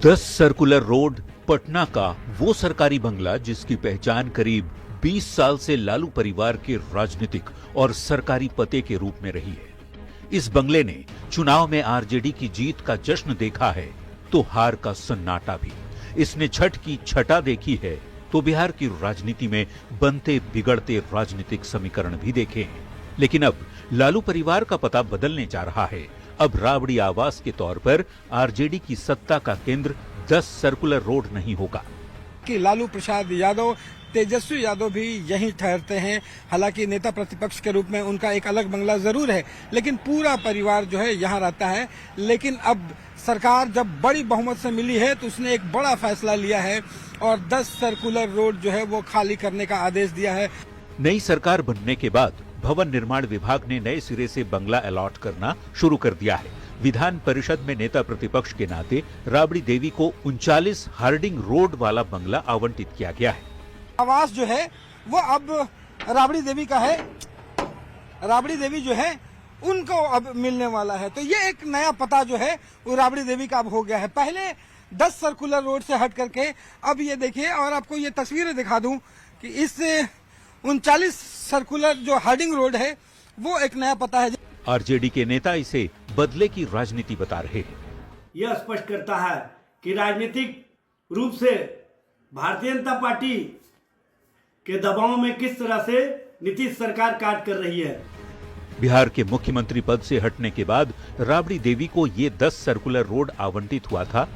10 circular road Patna का वो सरकारी बंगला जिसकी पहचान करीब 20 साल से लालू परिवार के राजनीतिक और सरकारी पते के रूप में रही है। इस बंगले ने चुनाव में आरजेडी की जीत का जश्न देखा है तो हार का सन्नाटा भी। इसने छठ की छटा देखी है तो बिहार की राजनीति में बनते बिगड़ते राजनीतिक समीकरण भी देखे हैं। लेकिन अब लालू परिवार का पता बदलने जा रहा है। अब राबड़ी आवास के तौर पर आरजेडी की सत्ता का केंद्र 10 सर्कुलर रोड नहीं होगा कि लालू प्रसाद यादव, तेजस्वी यादव भी यहीं ठहरते हैं। हालांकि नेता प्रतिपक्ष के रूप में उनका एक अलग बंगला जरूर है, लेकिन पूरा परिवार जो है यहाँ रहता है। लेकिन अब सरकार जब बड़ी बहुमत से मिली है तो उसने एक बड़ा फैसला लिया है और 10 सर्कुलर रोड जो है वो खाली करने का आदेश दिया है। नई सरकार बनने के बाद भवन निर्माण विभाग ने नए सिरे से बंगला अलॉट करना शुरू कर दिया है। विधान परिषद में नेता प्रतिपक्ष के नाते राबड़ी देवी को 39 हार्डिंग रोड वाला बंगला आवंटित किया गया है। आवास जो है वो अब राबड़ी देवी का है। राबड़ी देवी जो है उनको अब मिलने वाला है, तो ये एक नया पता जो है वो राबड़ी देवी का अब हो गया है। पहले 10 सर्कुलर रोड से हट करके अब ये देखिए, और आपको ये तस्वीरें दिखा दूं कि इस 39 सर्कुलर जो हार्डिंग रोड है वो एक नया पता है। आरजेडी के नेता इसे बदले की राजनीति बता रहे हैं। यह स्पष्ट करता है कि राजनीतिक रूप से भारतीय जनता पार्टी के दबाव में किस तरह से नीतीश सरकार कार्य कर रही है। बिहार के मुख्यमंत्री पद से हटने के बाद राबड़ी देवी को ये 10 सर्कुलर रोड आवंटित हुआ था।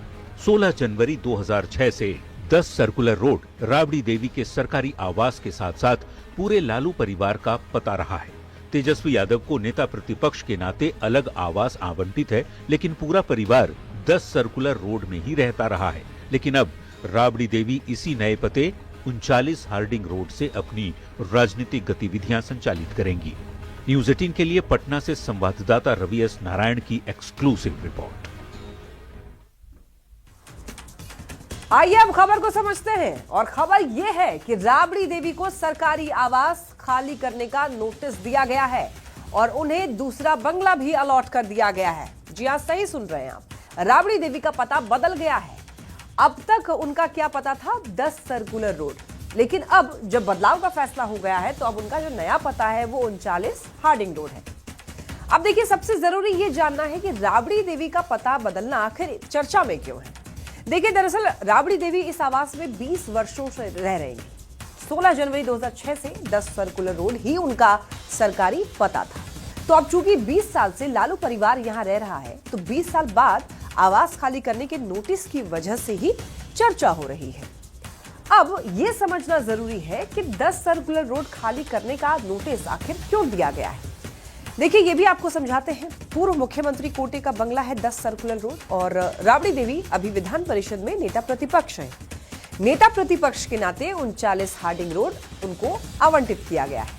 16 जनवरी 2006 से 10 सर्कुलर रोड राबड़ी देवी के सरकारी आवास के साथ साथ पूरे लालू परिवार का पता रहा है। तेजस्वी यादव को नेता प्रतिपक्ष के नाते अलग आवास आवंटित है, लेकिन पूरा परिवार 10 सर्कुलर रोड में ही रहता रहा है। लेकिन अब राबड़ी देवी इसी नए पते 39 हार्डिंग रोड से अपनी राजनीतिक गतिविधियां संचालित करेंगी। न्यूज 18 के लिए पटना से संवाददाता रवि एस नारायण की एक्सक्लूसिव रिपोर्ट। आइए अब खबर को समझते हैं, और खबर यह है कि राबड़ी देवी को सरकारी आवास खाली करने का नोटिस दिया गया है और उन्हें दूसरा बंगला भी अलॉट कर दिया गया है। जी हां, सही सुन रहे हैं आप, राबड़ी देवी का पता बदल गया है। अब तक उनका क्या पता था? 10 सर्कुलर रोड, लेकिन अब जब बदलाव का फैसला हो गया है तो अब उनका जो नया पता है वो 39 हार्डिंग रोड है। अब देखिए, सबसे जरूरी ये जानना है कि राबड़ी देवी का पता बदलना आखिर चर्चा में क्यों है। देखिए, दरअसल राबड़ी देवी इस आवास में 20 वर्षों से रह रही हैं। 16 जनवरी 2006 से 10 सर्कुलर रोड ही उनका सरकारी पता था। तो अब चूंकि 20 साल से लालू परिवार यहां रह रहा है, तो 20 साल बाद आवास खाली करने के नोटिस की वजह से ही चर्चा हो रही है। अब यह समझना जरूरी है कि 10 सर्कुलर रोड खाली करने का नोटिस आखिर क्यों दिया गया है। देखिए, ये भी आपको समझाते हैं। पूर्व मुख्यमंत्री कोटे का बंगला है 10 सर्कुलर रोड, और राबड़ी देवी अभी विधान परिषद में नेता प्रतिपक्ष हैं। नेता प्रतिपक्ष के नाते 39 हार्डिंग रोड उनको आवंटित किया गया है।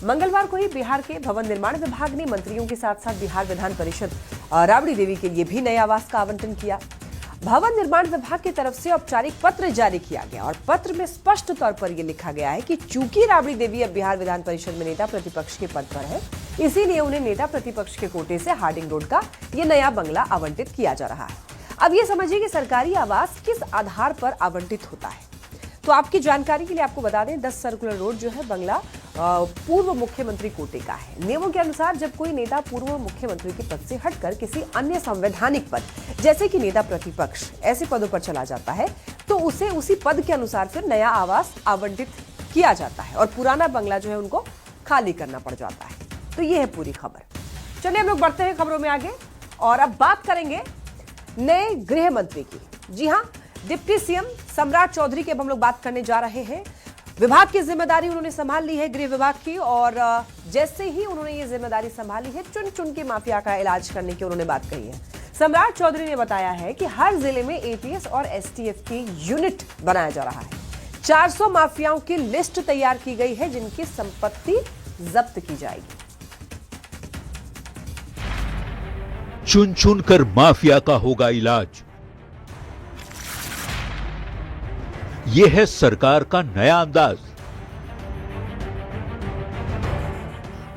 मंगलवार को ही बिहार के भवन निर्माण विभाग ने मंत्रियों के साथ साथ बिहार विधान परिषद राबड़ी देवी के लिए भी नए आवास का आवंटन किया। भवन निर्माण विभाग की तरफ से औपचारिक पत्र जारी किया गया और पत्र में स्पष्ट तौर पर यह लिखा गया है कि चूंकि राबड़ी देवी अब बिहार विधान परिषद में नेता प्रतिपक्ष के पद पर है, इसीलिए उन्हें नेता प्रतिपक्ष के कोटे से हार्डिंग रोड का यह नया बंगला आवंटित किया जा रहा है। अब ये समझिए कि सरकारी आवास किस आधार पर आवंटित होता है। तो आपकी जानकारी के लिए आपको बता दें, 10 सर्कुलर रोड जो है बंगला पूर्व मुख्यमंत्री कोटे का है। नियमों के अनुसार जब कोई नेता पूर्व मुख्यमंत्री के पद से हटकर किसी अन्य संवैधानिक पद जैसे कि नेता प्रतिपक्ष ऐसे पदों पर चला जाता है, तो उसे उसी पद के अनुसार फिर नया आवास आवंटित किया जाता है और पुराना बंगला जो है उनको खाली करना पड़ जाता है। तो ये है पूरी खबर। चलिए हम लोग बढ़ते हैं खबरों में आगे, और अब बात करेंगे नए गृह मंत्री की। जी हां, डिप्टी सीएम सम्राट चौधरी की अब हम लोग बात करने जा रहे हैं। विभाग की जिम्मेदारी उन्होंने संभाल ली है, गृह विभाग की, और जैसे ही उन्होंने ये जिम्मेदारी संभाली है, चुन चुन के माफिया का इलाज करने की उन्होंने बात कही है। सम्राट चौधरी ने बताया है कि हर जिले में एटीएस और एसटीएफ की यूनिट बनाया जा रहा है। 400 माफियाओं की लिस्ट तैयार की गई है जिनकी संपत्ति जब्त की जाएगी। चुन चुन कर माफिया का होगा इलाज, यह है सरकार का नया अंदाज।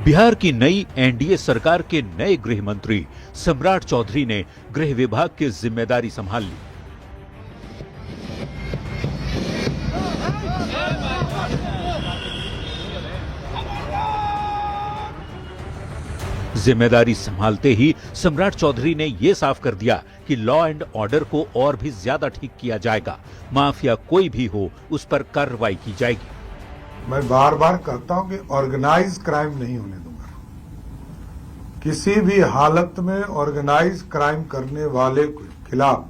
बिहार की नई एनडीए सरकार के नए गृह मंत्री सम्राट चौधरी ने गृह विभाग की जिम्मेदारी संभाल ली। जिम्मेदारी संभालते ही सम्राट चौधरी ने ये साफ कर दिया कि लॉ एंड ऑर्डर को और भी ज्यादा ठीक किया जाएगा। माफिया कोई भी हो उस पर कार्रवाई की जाएगी। मैं बार बार कहता हूं कि ऑर्गेनाइज क्राइम नहीं होने दूंगा। किसी भी हालत में ऑर्गेनाइज क्राइम करने वाले के खिलाफ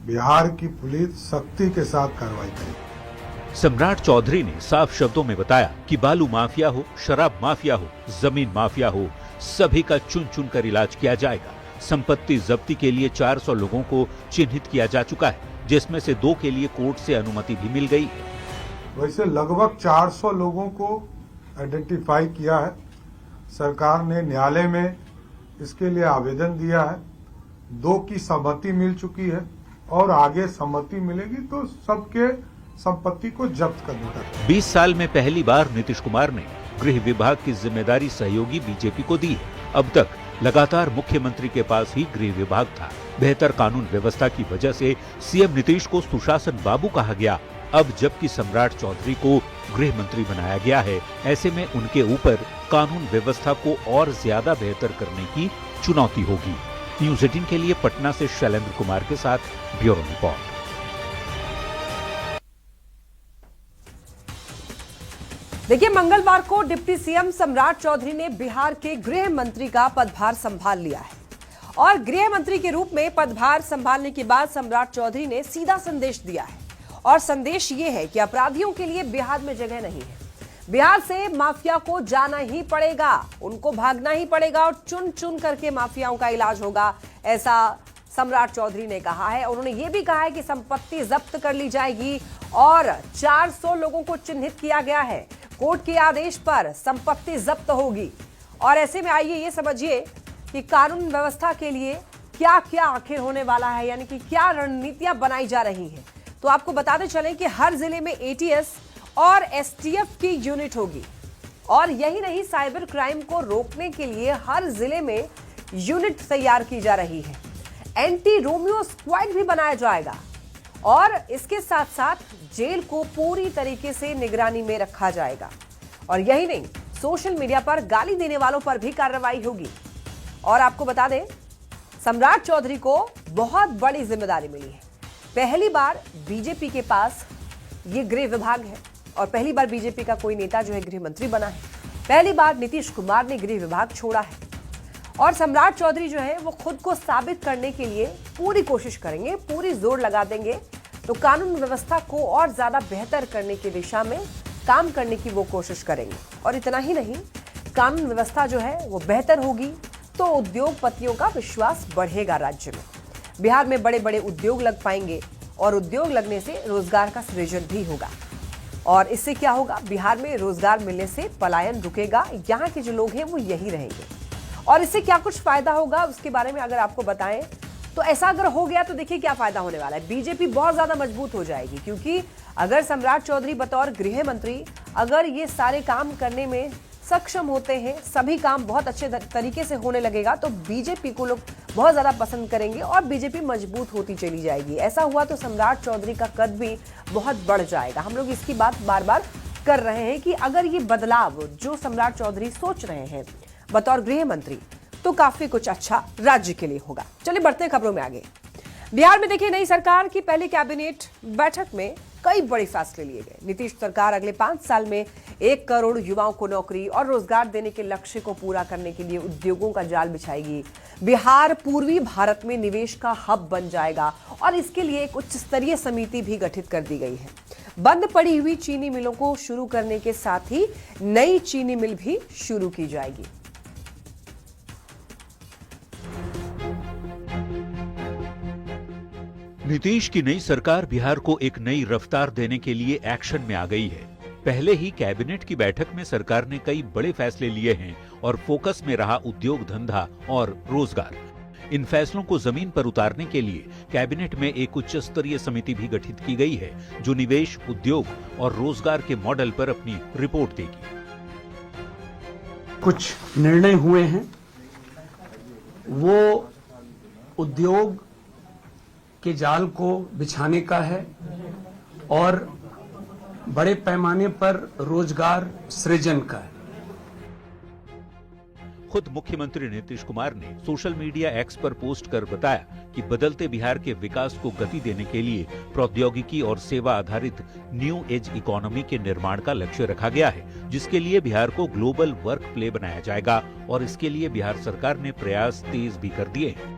बिहार की पुलिस सख्ती के साथ कार्रवाई करेगी। सम्राट चौधरी ने साफ शब्दों में बताया कि बालू माफिया हो, शराब माफिया हो, जमीन माफिया हो, सभी का चुन चुन कर इलाज किया जाएगा। संपत्ति जब्ती के लिए 400 लोगों को चिन्हित किया जा चुका है, जिसमें से 2 के लिए कोर्ट से अनुमति भी मिल गई है। वैसे लगभग 400 लोगों को आइडेंटिफाई किया है। सरकार ने न्यायालय में इसके लिए आवेदन दिया है। 2 की सहमति मिल चुकी है और आगे सहमति मिलेगी तो सबके संपत्ति को जब्त करने का। 20 साल में पहली बार नीतीश कुमार ने गृह विभाग की जिम्मेदारी सहयोगी बीजेपी को दी है। अब तक लगातार मुख्यमंत्री के पास ही गृह विभाग था। बेहतर कानून व्यवस्था की वजह से सीएम नीतीश को सुशासन बाबू कहा गया। अब जबकि सम्राट चौधरी को गृह मंत्री बनाया गया है, ऐसे में उनके ऊपर कानून व्यवस्था को और ज्यादा बेहतर करने की चुनौती होगी। न्यूज़ 18 के लिए पटना से शैलेंद्र कुमार के साथ ब्यूरो रिपोर्ट। देखिए, मंगलवार को डिप्टी सीएम सम्राट चौधरी ने बिहार के गृह मंत्री का पदभार संभाल लिया है और गृह मंत्री के रूप में पदभार संभालने के बाद सम्राट चौधरी ने सीधा संदेश दिया है और संदेश ये है कि अपराधियों के लिए बिहार में जगह नहीं है। बिहार से माफिया को जाना ही पड़ेगा, उनको भागना ही पड़ेगा और चुन चुन करके माफियाओं का इलाज होगा, ऐसा सम्राट चौधरी ने कहा है। उन्होंने ये भी कहा है कि संपत्ति जब्त कर ली जाएगी और 400 लोगों को चिन्हित किया गया है। कोर्ट के आदेश पर संपत्ति जब्त होगी। और ऐसे में आइए ये समझिए कि कानून व्यवस्था के लिए क्या क्या आखिर होने वाला है, यानी कि क्या रणनीतियां बनाई जा रही हैं। तो आपको बताते चले कि हर जिले में एटीएस और एसटीएफ की यूनिट होगी और यही नहीं, साइबर क्राइम को रोकने के लिए हर जिले में यूनिट तैयार की जा रही है। एंटी रोमियो स्क्वाड भी बनाया जाएगा और इसके साथ साथ जेल को पूरी तरीके से निगरानी में रखा जाएगा। और यही नहीं, सोशल मीडिया पर गाली देने वालों पर भी कार्रवाई होगी। और आपको बता दें, सम्राट चौधरी को बहुत बड़ी जिम्मेदारी मिली है। पहली बार बीजेपी के पास ये गृह विभाग है और पहली बार बीजेपी का कोई नेता जो है गृह मंत्री बना है। पहली बार नीतीश कुमार ने गृह विभाग छोड़ा है और सम्राट चौधरी जो है वो खुद को साबित करने के लिए पूरी कोशिश करेंगे, पूरी जोर लगा देंगे। तो कानून व्यवस्था को और ज्यादा बेहतर करने की दिशा में काम करने की वो कोशिश करेंगे। और इतना ही नहीं, कानून व्यवस्था जो है वो बेहतर होगी तो उद्योगपतियों का विश्वास बढ़ेगा। राज्य में बिहार में बड़े बड़े उद्योग लग पाएंगे और उद्योग लगने से रोजगार का सृजन भी होगा। और इससे क्या होगा, बिहार में रोजगार मिलने से पलायन रुकेगा, यहाँ के जो लोग हैं वो यही रहेंगे। और इससे क्या कुछ फायदा होगा उसके बारे में अगर आपको बताएं तो ऐसा अगर हो गया तो देखिए क्या फायदा होने वाला है। बीजेपी बहुत ज्यादा मजबूत हो जाएगी, क्योंकि अगर सम्राट चौधरी बतौर गृह मंत्री अगर ये सारे काम करने में सक्षम होते हैं, सभी काम बहुत अच्छे तरीके से होने लगेगा तो बीजेपी को लोग बहुत ज्यादा पसंद करेंगे और बीजेपी मजबूत होती चली जाएगी। ऐसा हुआ तो सम्राट चौधरी का कद भी बहुत बढ़ जाएगा। हम लोग इसकी बात बार बार कर रहे हैं कि अगर ये बदलाव जो सम्राट चौधरी सोच रहे हैं बतौर गृह मंत्री तो काफी कुछ अच्छा राज्य के लिए होगा। चलिए बढ़ते हैं खबरों में आगे। बिहार में देखिए, नई सरकार की पहली कैबिनेट बैठक में कई बड़े फैसले लिए गए। नीतीश सरकार अगले 5 साल में 1 करोड़ युवाओं को नौकरी और रोजगार देने के लक्ष्य को पूरा करने के लिए उद्योगों का जाल बिछाएगी। बिहार पूर्वी भारत में निवेश का हब बन जाएगा और इसके लिए एक उच्च स्तरीय समिति भी गठित कर दी गई है। बंद पड़ी हुई चीनी मिलों को शुरू करने के साथ ही नई चीनी मिल भी शुरू की जाएगी। नीतीश की नई सरकार बिहार को एक नई रफ्तार देने के लिए एक्शन में आ गई है। पहले ही कैबिनेट की बैठक में सरकार ने कई बड़े फैसले लिए हैं और फोकस में रहा उद्योग धंधा और रोजगार। इन फैसलों को जमीन पर उतारने के लिए कैबिनेट में एक उच्च स्तरीय समिति भी गठित की गई है, जो निवेश, उद्योग और रोजगार के मॉडल पर अपनी रिपोर्ट देगी। कुछ निर्णय हुए हैं, वो उद्योग के जाल को बिछाने का है और बड़े पैमाने पर रोजगार सृजन का है। खुद मुख्यमंत्री नीतीश कुमार ने सोशल मीडिया एक्स पर पोस्ट कर बताया कि बदलते बिहार के विकास को गति देने के लिए प्रौद्योगिकी और सेवा आधारित न्यू एज इकोनॉमी के निर्माण का लक्ष्य रखा गया है, जिसके लिए बिहार को ग्लोबल वर्क प्ले बनाया जाएगा और इसके लिए बिहार सरकार ने प्रयास तेज भी कर दिए हैं।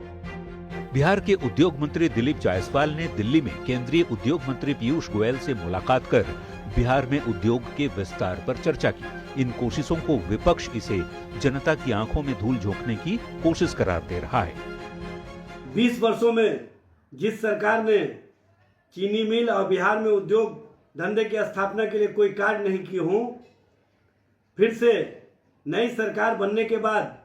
बिहार के उद्योग मंत्री दिलीप जायसवाल ने दिल्ली में केंद्रीय उद्योग मंत्री पीयूष गोयल से मुलाकात कर बिहार में उद्योग के विस्तार पर चर्चा की। इन कोशिशों को विपक्ष इसे जनता की आंखों में धूल झोंकने की कोशिश करार दे रहा है। 20 वर्षों में जिस सरकार ने चीनी मिल और बिहार में उद्योग धंधे की स्थापना के लिए कोई कार्य नहीं किए हों, फिर से नई सरकार बनने के बाद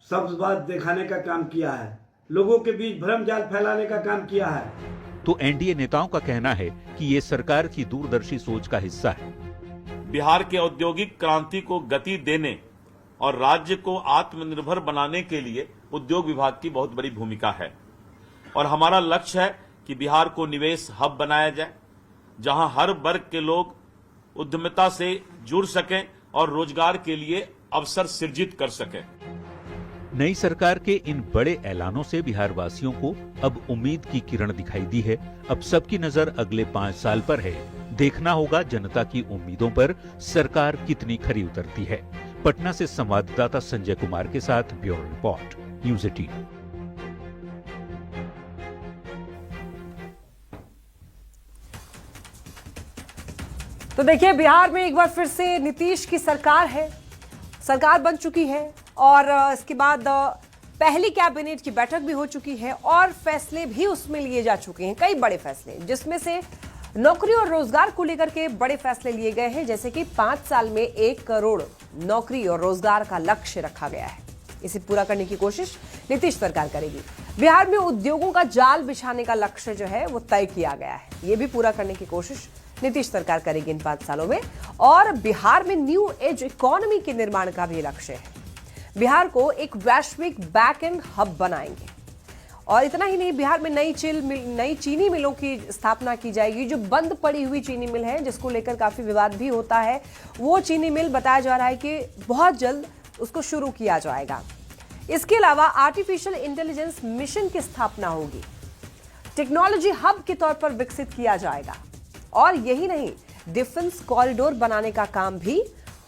सब बात दिखाने का काम किया है, लोगों के बीच भ्रम जाल फैलाने का काम किया है। तो एनडीए नेताओं का कहना है कि ये सरकार की दूरदर्शी सोच का हिस्सा है। बिहार के औद्योगिक क्रांति को गति देने और राज्य को आत्मनिर्भर बनाने के लिए उद्योग विभाग की बहुत बड़ी भूमिका है और हमारा लक्ष्य है कि बिहार को निवेश हब बनाया जाए, जहां हर वर्ग के लोग उद्यमिता से जुड़ सकें और रोजगार के लिए अवसर सृजित कर सकें। नई सरकार के इन बड़े ऐलानों से बिहार वासियों को अब उम्मीद की किरण दिखाई दी है। अब सबकी नजर अगले 5 साल पर है। देखना होगा जनता की उम्मीदों पर सरकार कितनी खरी उतरती है। पटना से संवाददाता संजय कुमार के साथ ब्यूरो रिपोर्ट, न्यूज़ 18। तो देखिए, बिहार में एक बार फिर से नीतीश की सरकार है, सरकार बन चुकी है और इसके बाद पहली कैबिनेट की बैठक भी हो चुकी है और फैसले भी उसमें लिए जा चुके हैं, कई बड़े फैसले, जिसमें से नौकरी और रोजगार को लेकर के बड़े फैसले लिए गए हैं, जैसे कि 5 साल में 1 करोड़ नौकरी और रोजगार का लक्ष्य रखा गया है। इसे पूरा करने की कोशिश नीतीश सरकार करेगी। बिहार में उद्योगों का जाल बिछाने का लक्ष्य जो है वो तय किया गया है, ये भी पूरा करने की कोशिश नीतीश सरकार करेगी इन 5 सालों में। और बिहार में न्यू एज इकोनॉमी के निर्माण का भी लक्ष्य है। बिहार को एक वैश्विक बैक एंड हब बनाएंगे। और इतना ही नहीं, बिहार में नई चीनी मिलों की स्थापना की जाएगी। जो बंद पड़ी हुई चीनी मिल है, जिसको लेकर काफी विवाद भी होता है, वो चीनी मिल बताया जा रहा है कि बहुत जल्द उसको शुरू किया जाएगा। इसके अलावा आर्टिफिशियल इंटेलिजेंस मिशन की स्थापना होगी, टेक्नोलॉजी हब के तौर पर विकसित किया जाएगा। और यही नहीं, डिफेंस कॉरिडोर बनाने का काम भी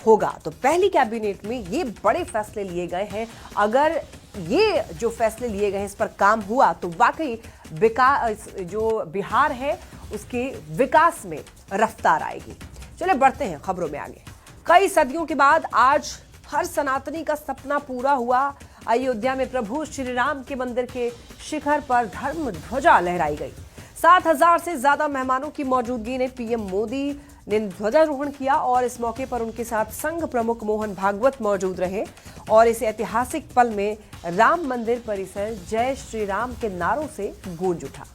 होगा। तो पहली कैबिनेट में ये बड़े फैसले लिए गए हैं। अगर ये जो फैसले लिए गए हैं इस पर काम हुआ तो वाकई विकास, जो बिहार है उसके विकास में रफ्तार आएगी। चलिए बढ़ते हैं खबरों में आगे। कई सदियों के बाद आज हर सनातनी का सपना पूरा हुआ। अयोध्या में प्रभु श्री राम के मंदिर के शिखर पर धर्म ध्वजा लहराई गई। 7,000 से ज्यादा मेहमानों की मौजूदगी ने पीएम मोदी ने ध्वजारोहण किया और इस मौके पर उनके साथ संघ प्रमुख मोहन भागवत मौजूद रहे और इस ऐतिहासिक पल में राम मंदिर परिसर जय श्री राम के नारों से गूंज उठा।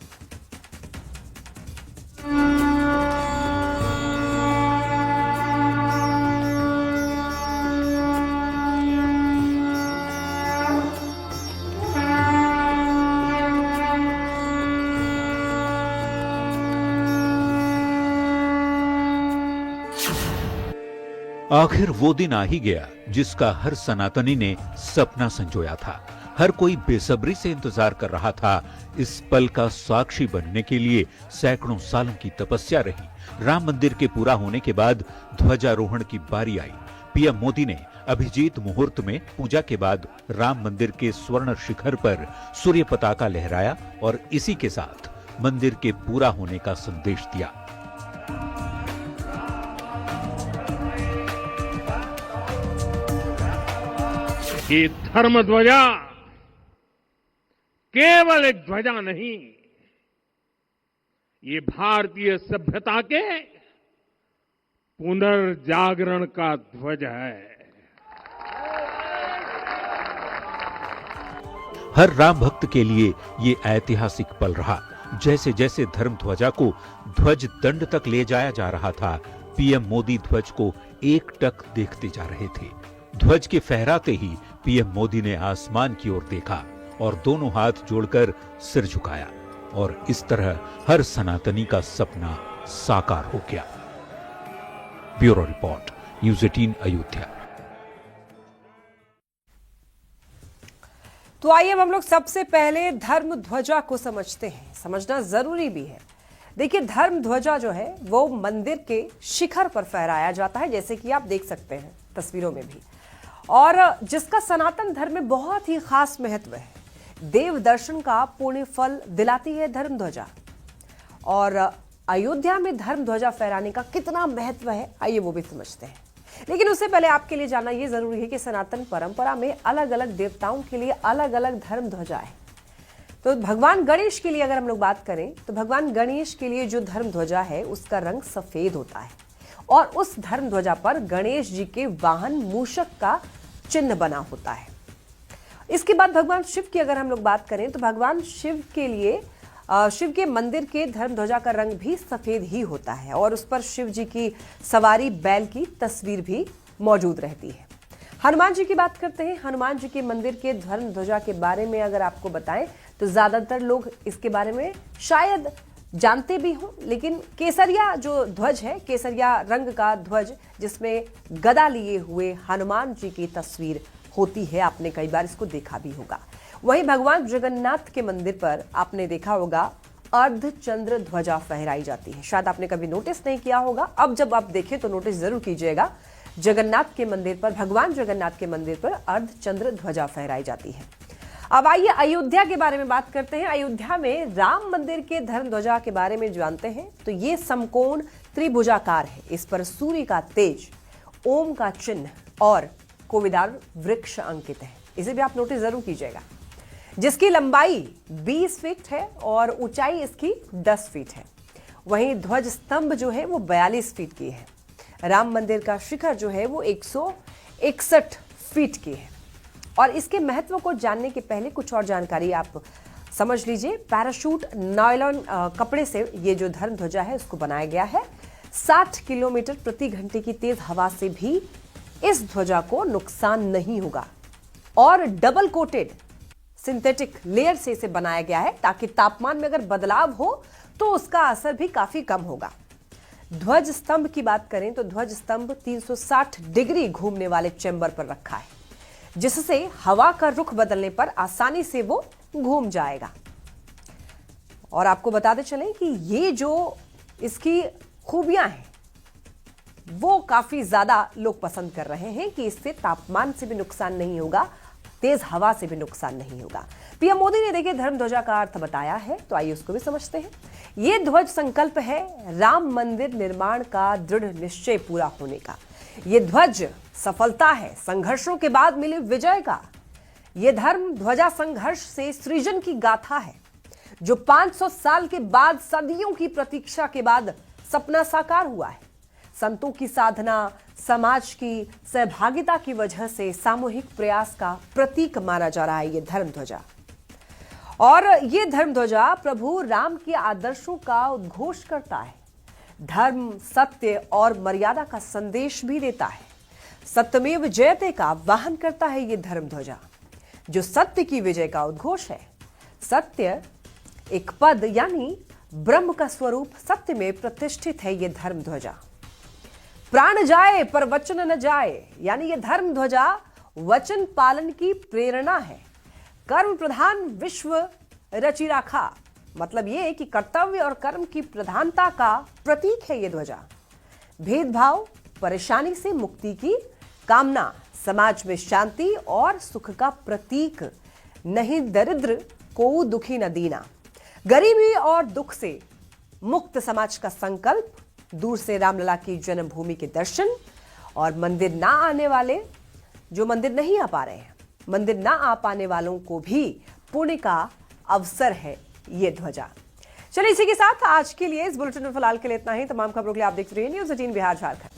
आखिर वो दिन आ ही गया जिसका हर सनातनी ने सपना संजोया था। हर कोई बेसब्री से इंतजार कर रहा था। इस पल का साक्षी बनने के लिए सैकड़ों सालों की तपस्या रही। राम मंदिर के पूरा होने के बाद ध्वजारोहण की बारी आई। पीएम मोदी ने अभिजीत मुहूर्त में पूजा के बाद राम मंदिर के स्वर्ण शिखर पर सूर्य पताका लहराया और इसी के साथ मंदिर के पूरा होने का संदेश दिया। ये धर्म ध्वजा केवल एक ध्वजा नहीं, ये भारतीय सभ्यता के पुनर्जागरण का ध्वज है। हर राम भक्त के लिए ये ऐतिहासिक पल रहा। जैसे जैसे धर्म ध्वजा को ध्वज दंड तक ले जाया जा रहा था, पीएम मोदी ध्वज को एकटक देखते जा रहे थे। ध्वज के फहराते ही पीएम मोदी ने आसमान की ओर देखा और दोनों हाथ जोड़कर सिर झुकाया और इस तरह हर सनातनी का सपना साकार हो गया। Bureau report, news 18 Ayodhya. तो आइए अब हम लोग सबसे पहले धर्म ध्वजा को समझते हैं, समझना जरूरी भी है। देखिए, धर्म ध्वजा जो है वो मंदिर के शिखर पर फहराया जाता है, जैसे कि आप देख सकते हैं तस्वीरों में भी, और जिसका सनातन धर्म में बहुत ही खास महत्व है। देव दर्शन का पुण्य फल दिलाती है धर्म ध्वजा। और अयोध्या में धर्म ध्वजा फहराने का कितना महत्व है, आइए वो भी समझते हैं। लेकिन उससे पहले आपके लिए जानना यह जरूरी है कि सनातन परंपरा में अलग अलग देवताओं के लिए अलग अलग धर्म ध्वजा है। तो भगवान गणेश के लिए अगर हम लोग बात करें तो भगवान गणेश के लिए जो धर्म ध्वजा है उसका रंग सफेद होता है, और उस धर्म ध्वजा पर गणेश जी के वाहन मूषक का चिन्ह बना होता है। इसके बाद भगवान शिव की अगर हम लोग बात करें तो भगवान शिव के लिए शिव के मंदिर के धर्म ध्वजा का रंग भी सफेद ही होता है, और उस पर शिव जी की सवारी बैल की तस्वीर भी मौजूद रहती है। हनुमान जी की बात करते हैं। हनुमान जी के मंदिर के धर्म ध्वजा के बारे में अगर आपको बताएं तो ज्यादातर लोग इसके बारे में शायद जानते भी हों, लेकिन केसरिया जो ध्वज है, केसरिया रंग का ध्वज जिसमें गदा लिए हुए हनुमान जी की तस्वीर होती है, आपने कई बार इसको देखा भी होगा। वहीं भगवान जगन्नाथ के मंदिर पर आपने देखा होगा अर्धचंद्र ध्वजा फहराई जाती है। शायद आपने कभी नोटिस नहीं किया होगा, अब जब आप देखें तो नोटिस जरूर कीजिएगा। जगन्नाथ के मंदिर पर, भगवान जगन्नाथ के मंदिर पर अर्धचंद्र ध्वजा फहराई जाती है। अब आइए अयोध्या के बारे में बात करते हैं। अयोध्या में राम मंदिर के धर्म ध्वजा के बारे में जानते हैं तो ये समकोण त्रिभुजाकार है। इस पर सूर्य का तेज, ओम का चिन्ह और कोविदार वृक्ष अंकित है। इसे भी आप नोटिस जरूर कीजिएगा। जिसकी लंबाई 20 फीट है और ऊंचाई इसकी 10 फीट है। वहीं ध्वज स्तंभ जो है वो 42 फीट की है। राम मंदिर का शिखर जो है वो 161 फीट की है। और इसके महत्व को जानने के पहले कुछ और जानकारी आप समझ लीजिए। पैराशूट नायलॉन कपड़े से ये जो धर्म ध्वजा है उसको बनाया गया है। 60 किलोमीटर प्रति घंटे की तेज हवा से भी इस ध्वजा को नुकसान नहीं होगा, और डबल कोटेड सिंथेटिक लेयर से इसे बनाया गया है ताकि तापमान में अगर बदलाव हो तो उसका असर भी काफी कम होगा। ध्वज स्तंभ की बात करें तो ध्वज स्तंभ 360 डिग्री घूमने वाले चेंबर पर रखा है, जिससे हवा का रुख बदलने पर आसानी से वो घूम जाएगा। और आपको बताते चलें कि ये जो इसकी खूबियां हैं वो काफी ज्यादा लोग पसंद कर रहे हैं कि इससे तापमान से भी नुकसान नहीं होगा, तेज हवा से भी नुकसान नहीं होगा। पीएम मोदी ने देखिए धर्म ध्वजा का अर्थ बताया है, तो आइए उसको भी समझते हैं। ये ध्वज संकल्प है राम मंदिर निर्माण का दृढ़ निश्चय पूरा होने का। ये ध्वज सफलता है संघर्षों के बाद मिली विजय का। ये धर्म ध्वजा संघर्ष से सृजन की गाथा है, जो 500 साल के बाद, सदियों की प्रतीक्षा के बाद सपना साकार हुआ है। संतों की साधना, समाज की सहभागिता की वजह से सामूहिक प्रयास का प्रतीक माना जा रहा है ये धर्म ध्वजा। और ये धर्म ध्वजा प्रभु राम के आदर्शों का उद्घोष करता है। धर्म, सत्य और मर्यादा का संदेश भी देता है। सत्यमेव जयते का वाहन करता है ये धर्म ध्वजा, जो सत्य की विजय का उद्घोष है। सत्य एक पद यानी ब्रह्म का स्वरूप सत्य में प्रतिष्ठित है ये धर्म ध्वजा। प्राण जाए पर वचन न जाए, यानी ये धर्म ध्वजा वचन पालन की प्रेरणा है। कर्म प्रधान विश्व रचि राखा, मतलब ये कि कर्तव्य और कर्म की प्रधानता का प्रतीक है ये ध्वजा। भेदभाव, परेशानी से मुक्ति की कामना, समाज में शांति और सुख का प्रतीक, नहीं दरिद्र को दुखी न दीना, गरीबी और दुख से मुक्त समाज का संकल्प, दूर से रामलला की जन्मभूमि के दर्शन, और मंदिर ना आने वाले, जो मंदिर नहीं आ पा रहे हैं, मंदिर ना आ पाने वालों को भी पुण्य का अवसर है ये ध्वजा। चलिए इसी के साथ आज के लिए इस बुलेटिन में फिलहाल के लिए इतना ही। तमाम खबरों के लिए आप देखते रहिए न्यूज़ 18 बिहार झारखंड।